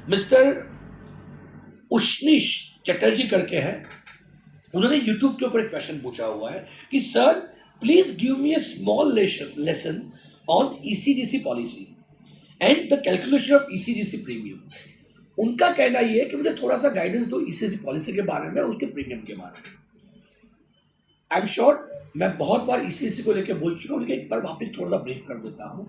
Mister उष्णीश Chatterjee करके है, उन्होंने यूट्यूब के ऊपर एक क्वेश्चन पूछा हुआ है कि sir please give me a small lesson on ECGC policy and the calculation of ECGC premium. उनका कहना यह है कि मुझे थोड़ा सा गाइडेंस दो ईसीजीसी पॉलिसी के बारे में, उसके प्रीमियम के बारे में। आई एम श्योर मैं बहुत बार ईसीजीसी को लेकर बोल चुका हूं, लेकिन एक बार वापस थोड़ा सा ब्रीफ कर देता हूं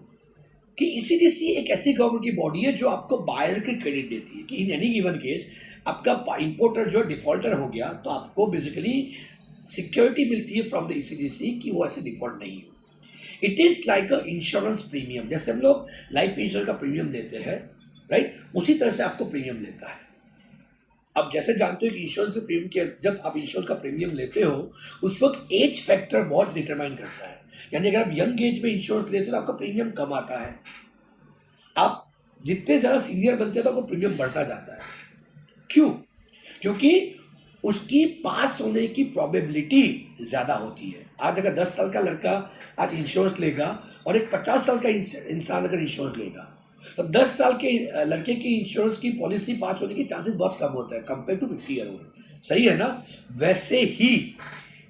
कि ईसीजीसी एक ऐसी गवर्नमेंट की बॉडी है जो आपको बायर की क्रेडिट देती है कि इन एनी गिवन केस आपका इंपोर्टर जो डिफॉल्टर हो गया तो आपको बेसिकली सिक्योरिटी मिलती है फ्रॉम द ईसीजीसी कि वो ऐसे डिफॉल्ट नहीं हो। It is like a insurance premium, जैसे हम लोग लाइफ इंश्योरेंस का प्रीमियम देते हैं, राइट, उसी तरह से आपको प्रीमियम लेता है। अब जैसे जानते हो कि इंश्योरेंस प्रीमियम के जब आप इंश्योरेंस का प्रीमियम लेते हो उस वक्त एज फैक्टर बहुत डिटरमाइन करता है। यानी अगर आप यंग एज में इंश्योरेंस लेते हो तो आपका प्रीमियम कम आता है, आप जितने ज़्यादा सीनियर बनते हैं तो आपका प्रीमियम बढ़ता जाता है। क्यों? क्योंकि उसकी पास होने की प्रोबेबिलिटी ज़्यादा होती है। आज अगर 10 साल का लड़का आज इंश्योरेंस लेगा और एक 50 साल का इंसान अगर इंश्योरेंस लेगा तो 10 साल के लड़के की इंश्योरेंस की पॉलिसी पास होने की चांसेस बहुत कम होता है कंपेयर टू 50 ईयर ओल्ड। सही है ना? वैसे ही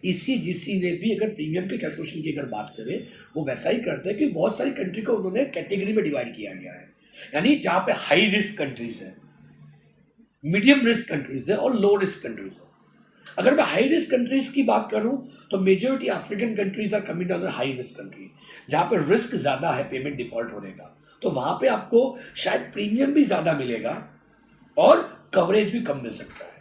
ईसीजीसी ने भी अगर प्रीमियम के कैलकुलेशन की अगर बात करें वो वैसा ही करते हैं कि बहुत सारी कंट्री को उन्होंने कैटेगरी में डिवाइड किया गया है। यानी जहाँ पे हाई रिस्क कंट्रीज है, मीडियम रिस्क कंट्रीज है और लो रिस्क कंट्रीज है। अगर मैं हाई रिस्क कंट्रीज की बात करूं तो majority African countries are coming under high risk country, जहां पे रिस्क ज्यादा है पेमेंट डिफॉल्ट होने का, तो वहां पे आपको शायद प्रीमियम भी ज्यादा मिलेगा और कवरेज भी कम मिल सकता है।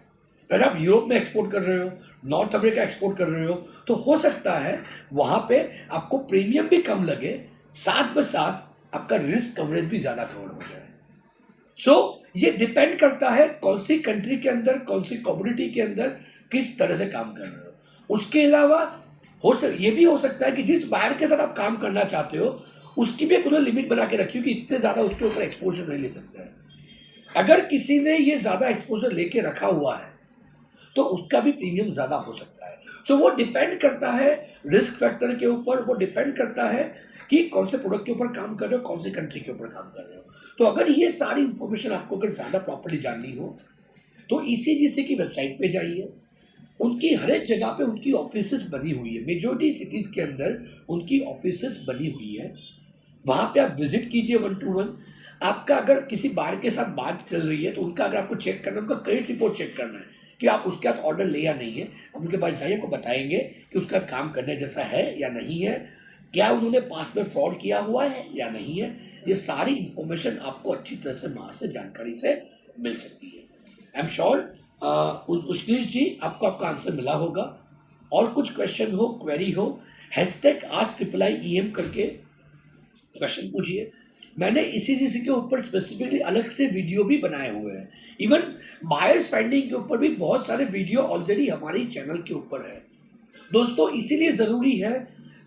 अगर आप यूरोप में एक्सपोर्ट कर रहे हो, नॉर्थ अमेरिका एक्सपोर्ट कर रहे हो, तो हो सकता है वहां पे आपको प्रीमियम भी कम लगे, साथ में साथ आपका रिस्क कवरेज भी ज्यादा कवर हो जाए। ये डिपेंड करता है कौन सी कंट्री के अंदर, कौन सी कम्युनिटी के अंदर किस तरह से काम कर रहे हो। उसके अलावा ये भी हो सकता है कि जिस बायर के साथ आप काम करना चाहते हो उसकी भी एक उन्होंने लिमिट बना के रखी हो कि इतने ज़्यादा उसके ऊपर एक्सपोजर नहीं ले सकते हैं। अगर किसी ने ये ज़्यादा एक्सपोजर लेके रखा हुआ है तो उसका भी प्रीमियम ज़्यादा हो सकता है। वो डिपेंड करता है रिस्क फैक्टर के ऊपर, वो डिपेंड करता है कि कौन से प्रोडक्ट के ऊपर काम कर रहे हो, कौन सी कंट्री के ऊपर काम कर रहे हो। तो अगर ये सारी इंफॉर्मेशन आपको अगर ज़्यादा प्रॉपर्ली जाननी हो तो ईसीजीसी की वेबसाइट पे जाइए। उनकी हर एक जगह पे उनकी ऑफिसेस बनी हुई है, मेजॉरिटी सिटीज़ के अंदर उनकी ऑफिसेस बनी हुई है। वहाँ पे आप विजिट कीजिए 1 to 1। आपका अगर किसी बार के साथ बात चल रही है तो उनका अगर आपको चेक करना है, उनका क्रेडिट रिपोर्ट चेक करना है कि आप उसके साथ ऑर्डर ले या नहीं है, आप उनके पास जाइए, आपको बताएंगे कि उसका काम करने जैसा है या नहीं है, क्या उन्होंने पास में फ्रॉड किया हुआ है या नहीं है। ये सारी इंफॉर्मेशन आपको अच्छी तरह से वहाँ से जानकारी से मिल सकती है। आई एम श्योर उष्णीश जी आपको आपका आंसर मिला होगा। और कुछ क्वेश्चन हो, क्वेरी हो, #AskIIEM करके क्वेश्चन पूछिए। मैंने ईसीजीसी के ऊपर स्पेसिफिकली अलग से वीडियो भी बनाए हुए हैं। इवन बायर्स फाइंडिंग के ऊपर भी बहुत सारे वीडियो ऑलरेडी हमारी चैनल के ऊपर है। दोस्तों इसीलिए ज़रूरी है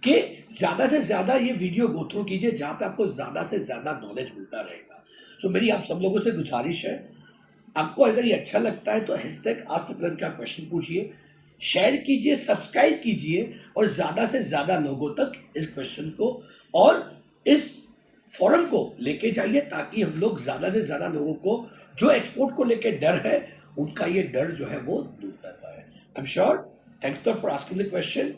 कि ज़्यादा से ज़्यादा ये वीडियो गो थ्रू कीजिए जहाँ पे आपको ज़्यादा से ज़्यादा नॉलेज मिलता रहेगा। मेरी आप सब लोगों से गुजारिश है, आपको अगर ये अच्छा लगता है तो #AskIIEM का क्वेश्चन पूछिए, शेयर कीजिए, सब्सक्राइब कीजिए और ज़्यादा से ज़्यादा लोगों तक इस क्वेश्चन को और इस फोरम को लेके जाइए ताकि हम लोग ज़्यादा से ज़्यादा लोगों को जो एक्सपोर्ट को लेके डर है उनका ये डर जो है वो दूर कर पाए। I am sure. Thanks lot for asking the question.